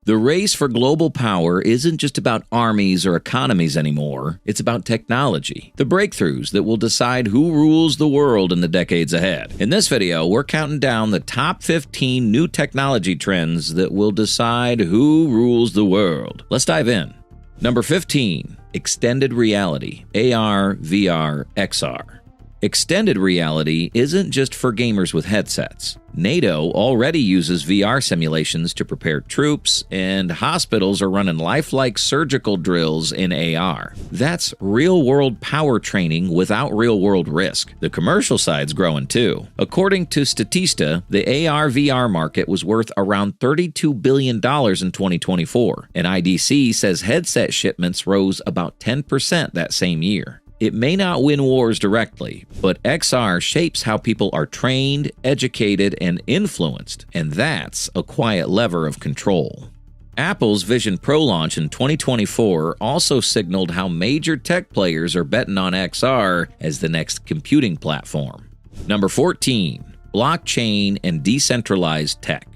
The race for global power isn't just about armies or economies anymore, it's about technology, the breakthroughs that will decide who rules the world in the decades ahead. In this video, we're counting down the top 15 new technology trends that will decide who rules the world. Let's dive in. Number 15, extended reality, AR, VR, XR. Extended reality isn't just for gamers with headsets. NATO already uses VR simulations to prepare troops, and hospitals are running lifelike surgical drills in AR. That's real-world power training without real-world risk. The commercial side's growing too. According to Statista, the AR-VR market was worth around $32 billion in 2024, and IDC says headset shipments rose about 10% that same year. It may not win wars directly, but XR shapes how people are trained, educated, and influenced, and that's a quiet lever of control. Apple's Vision Pro launch in 2024 also signaled how major tech players are betting on XR as the next computing platform. Number 14, blockchain and decentralized tech.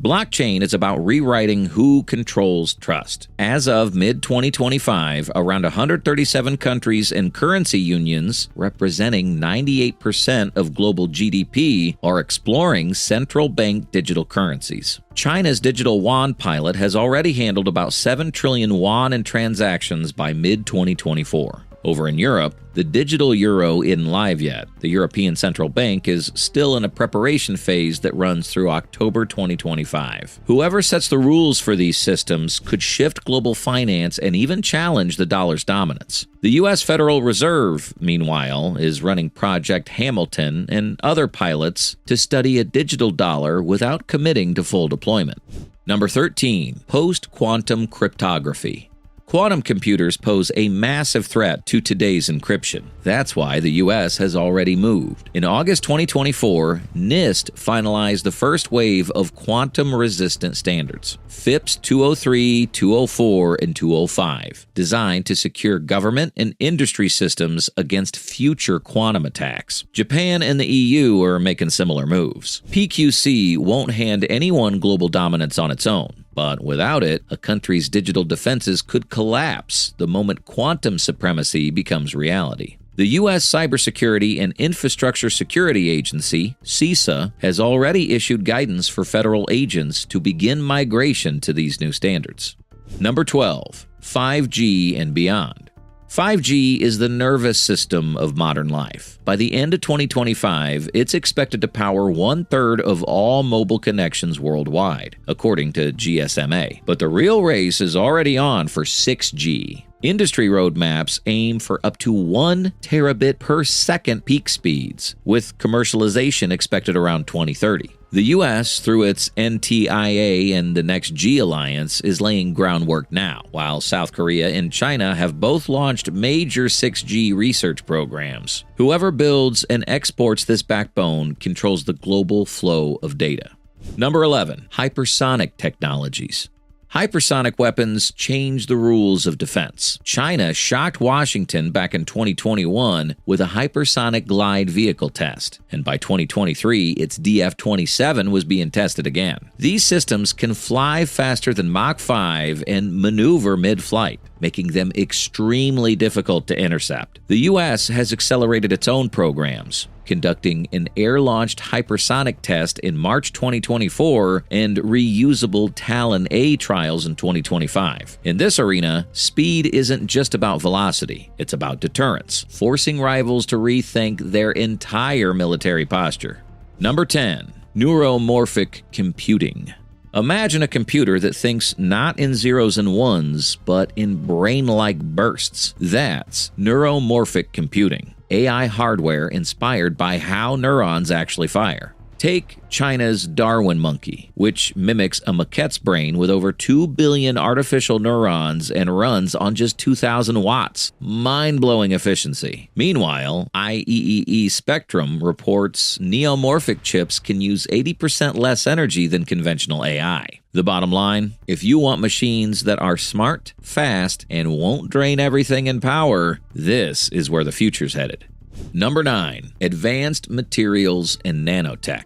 Blockchain is about rewriting who controls trust. As of mid-2025, around 137 countries and currency unions, representing 98% of global GDP, are exploring central bank digital currencies. China's digital yuan pilot has already handled about 7 trillion yuan in transactions by mid-2024. Over in Europe, the digital euro isn't live yet. The European Central Bank is still in a preparation phase that runs through October 2025. Whoever sets the rules for these systems could shift global finance and even challenge the dollar's dominance. The U.S. Federal Reserve, meanwhile, is running Project Hamilton and other pilots to study a digital dollar without committing to full deployment. Number 13, post-quantum cryptography. Quantum computers pose a massive threat to today's encryption. That's why the U.S. has already moved. In August 2024, Neste finalized the first wave of quantum-resistant standards, FIPS 203, 204, and 205, designed to secure government and industry systems against future quantum attacks. Japan and the EU are making similar moves. PQC won't hand anyone global dominance on its own. But without it, a country's digital defenses could collapse the moment quantum supremacy becomes reality. The U.S. Cybersecurity and Infrastructure Security Agency, CISA, has already issued guidance for federal agents to begin migration to these new standards. Number 12, 5G and beyond. 5G is the nervous system of modern life. By the end of 2025, it's expected to power 1/3 of all mobile connections worldwide, according to GSMA. But the real race is already on for 6G. Industry roadmaps aim for up to 1 terabit per second peak speeds, with commercialization expected around 2030. The U.S., through its NTIA and the Next G Alliance, is laying groundwork now, while South Korea and China have both launched major 6G research programs. Whoever builds and exports this backbone controls the global flow of data. Number 11, hypersonic technologies. Hypersonic weapons change the rules of defense. China shocked Washington back in 2021 with a hypersonic glide vehicle test, and by 2023, its DF-27 was being tested again. These systems can fly faster than Mach 5 and maneuver mid-flight, making them extremely difficult to intercept. The U.S. has accelerated its own programs, conducting an air-launched hypersonic test in March 2024 and reusable Talon A trials in 2025. In this arena, speed isn't just about velocity, it's about deterrence, forcing rivals to rethink their entire military posture. Number 10, neuromorphic computing. Imagine a computer that thinks not in zeros and ones, but in brain-like bursts. That's neuromorphic computing. AI hardware inspired by how neurons actually fire. Take China's Darwin monkey, which mimics a maquette's brain with over 2 billion artificial neurons and runs on just 2,000 watts. Mind-blowing efficiency. Meanwhile, IEEE Spectrum reports neomorphic chips can use 80% less energy than conventional AI. The bottom line, if you want machines that are smart, fast, and won't drain everything in power, this is where the future's headed. Number 9, advanced materials and nanotech.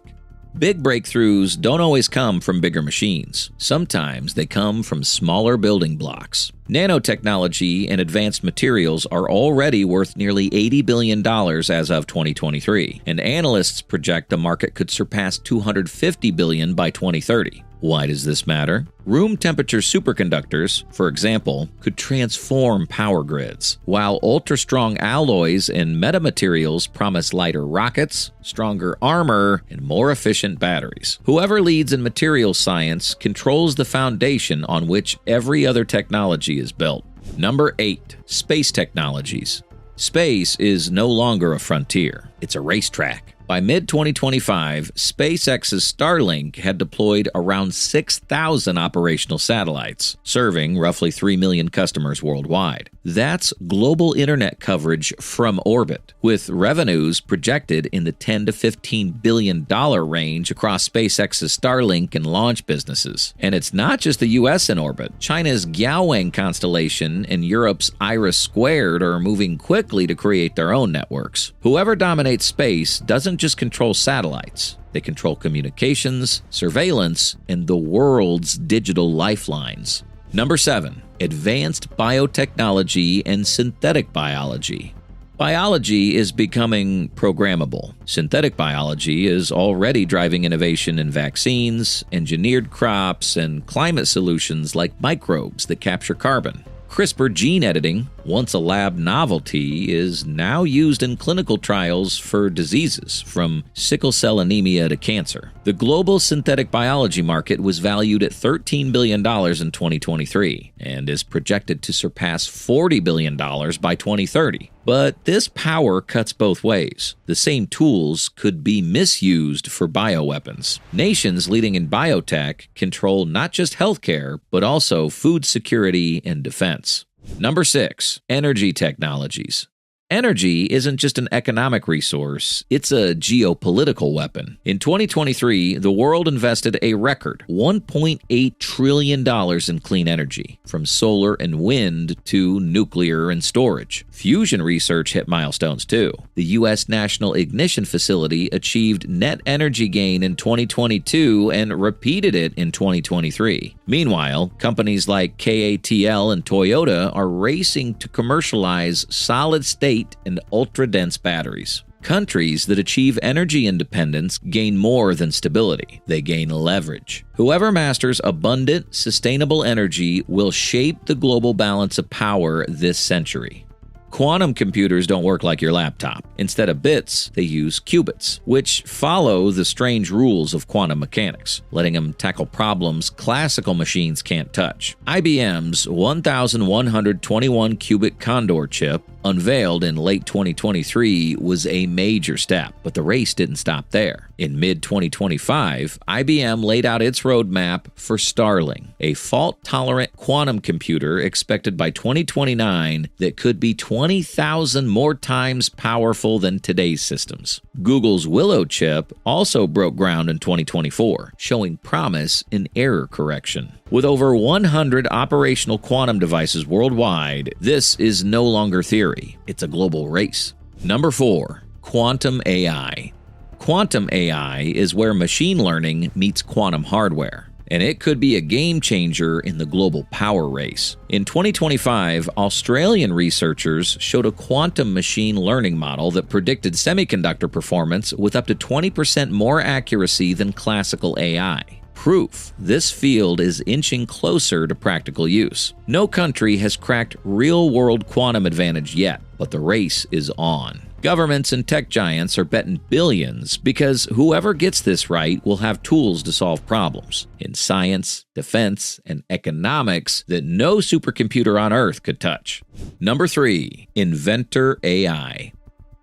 Big breakthroughs don't always come from bigger machines. Sometimes they come from smaller building blocks. Nanotechnology and advanced materials are already worth nearly $80 billion as of 2023, and analysts project the market could surpass $250 billion by 2030. Why does this matter? Room temperature superconductors, for example, could transform power grids, while ultra-strong alloys and metamaterials promise lighter rockets, stronger armor, and more efficient batteries. Whoever leads in materials science controls the foundation on which every other technology is built. Number 8. Space technologies. Space is no longer a frontier, it's a racetrack. By mid-2025, SpaceX's Starlink had deployed around 6,000 operational satellites, serving roughly 3 million customers worldwide. That's global internet coverage from orbit, with revenues projected in the $10 to $15 billion range across SpaceX's Starlink and launch businesses. And it's not just the US in orbit. China's Gaowang constellation and Europe's IRIS² are moving quickly to create their own networks. Whoever dominates space doesn't just control satellites. They control communications, surveillance, and the world's digital lifelines. Number 7. Advanced biotechnology and synthetic biology. Biology is becoming programmable. Synthetic biology is already driving innovation in vaccines, engineered crops, and climate solutions like microbes that capture carbon. CRISPR gene editing, once a lab novelty, is now used in clinical trials for diseases from sickle cell anemia to cancer. The global synthetic biology market was valued at $13 billion in 2023 and is projected to surpass $40 billion by 2030. But this power cuts both ways. The same tools could be misused for bioweapons. Nations leading in biotech control not just healthcare, but also food security and defense. Number 6. Energy technologies. Energy isn't just an economic resource, it's a geopolitical weapon. In 2023, the world invested a record $1.8 trillion in clean energy, from solar and wind to nuclear and storage. Fusion research hit milestones too. The U.S. National Ignition Facility achieved net energy gain in 2022 and repeated it in 2023. Meanwhile, companies like KATL and Toyota are racing to commercialize solid-state and ultra-dense batteries. Countries that achieve energy independence gain more than stability. They gain leverage. Whoever masters abundant, sustainable energy will shape the global balance of power this century. Quantum computers don't work like your laptop. Instead of bits, they use qubits, which follow the strange rules of quantum mechanics, letting them tackle problems classical machines can't touch. IBM's 1121-qubit Condor chip, unveiled in late 2023, was a major step, but the race didn't stop there. In mid-2025, IBM laid out its roadmap for Starling, a fault-tolerant quantum computer expected by 2029 that could be 20,000 more times powerful than today's systems. Google's Willow chip also broke ground in 2024, showing promise in error correction. With over 100 operational quantum devices worldwide, this is no longer theory. It's a global race. Number 4. Quantum AI. Quantum AI is where machine learning meets quantum hardware, and it could be a game changer in the global power race. In 2025, Australian researchers showed a quantum machine learning model that predicted semiconductor performance with up to 20% more accuracy than classical AI. Proof this field is inching closer to practical use. No country has cracked real-world quantum advantage yet, but the race is on. Governments and tech giants are betting billions because whoever gets this right will have tools to solve problems in science, defense, and economics that no supercomputer on Earth could touch. Number 3. Inventor AI.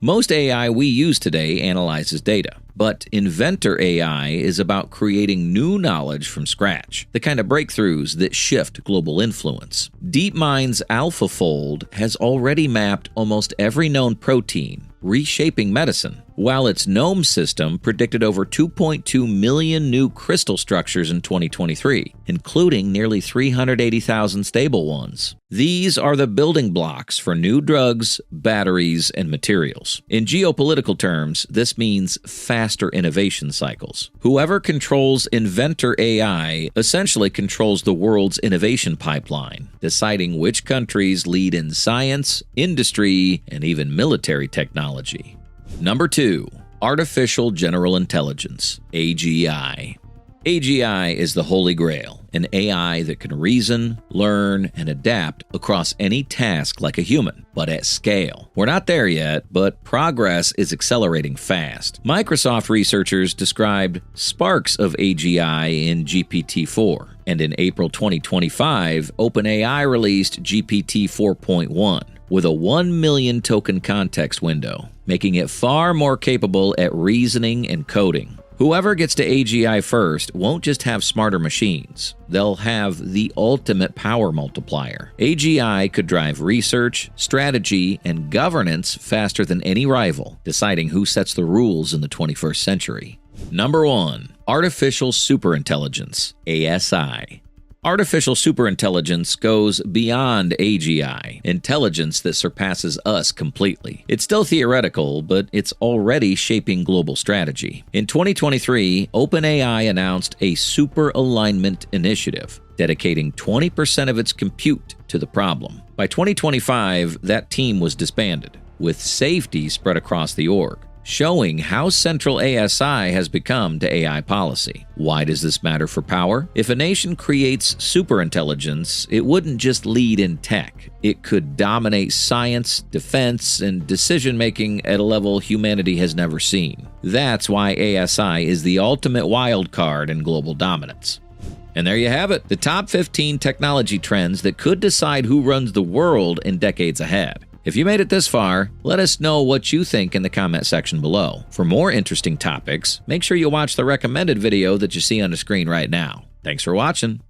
Most AI we use today analyzes data, but Inventor AI is about creating new knowledge from scratch, the kind of breakthroughs that shift global influence. DeepMind's AlphaFold has already mapped almost every known protein, reshaping medicine, while its GNOME system predicted over 2.2 million new crystal structures in 2023, including nearly 380,000 stable ones. These are the building blocks for new drugs, batteries, and materials. In geopolitical terms, this means fast faster innovation cycles. Whoever controls inventor AI essentially controls the world's innovation pipeline, deciding which countries lead in science, industry, and even military technology. Number 2. Artificial General Intelligence, AGI. AGI is the holy grail, an AI that can reason, learn, and adapt across any task like a human, but at scale. We're not there yet, but progress is accelerating fast. Microsoft researchers described sparks of AGI in GPT-4, and in April 2025, OpenAI released GPT 4.1 with a 1 million token context window, making it far more capable at reasoning and coding. Whoever gets to AGI first won't just have smarter machines, they'll have the ultimate power multiplier. AGI could drive research, strategy, and governance faster than any rival, deciding who sets the rules in the 21st century. Number 1. Artificial Superintelligence, ASI. Artificial superintelligence goes beyond AGI, intelligence that surpasses us completely. It's still theoretical, but it's already shaping global strategy. In 2023, OpenAI announced a super alignment initiative, dedicating 20% of its compute to the problem. By 2025, that team was disbanded, with safety spread across the org, showing how central ASI has become to AI policy. Why does this matter for power? If a nation creates superintelligence, it wouldn't just lead in tech. It could dominate science, defense, and decision-making at a level humanity has never seen. That's why ASI is the ultimate wild card in global dominance. And there you have it, the top 15 technology trends that could decide who runs the world in decades ahead. If you made it this far, let us know what you think in the comment section below. For more interesting topics, make sure you watch the recommended video that you see on the screen right now. Thanks for watching.